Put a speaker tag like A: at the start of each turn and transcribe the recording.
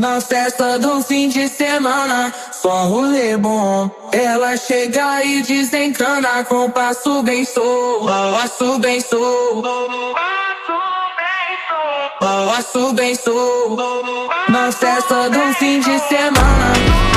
A: Na festa do fim de semana, só rolê bom. Ela chega e desencana com passo bem sou, passo bem sou, passo bem sou. Na festa do fim de semana.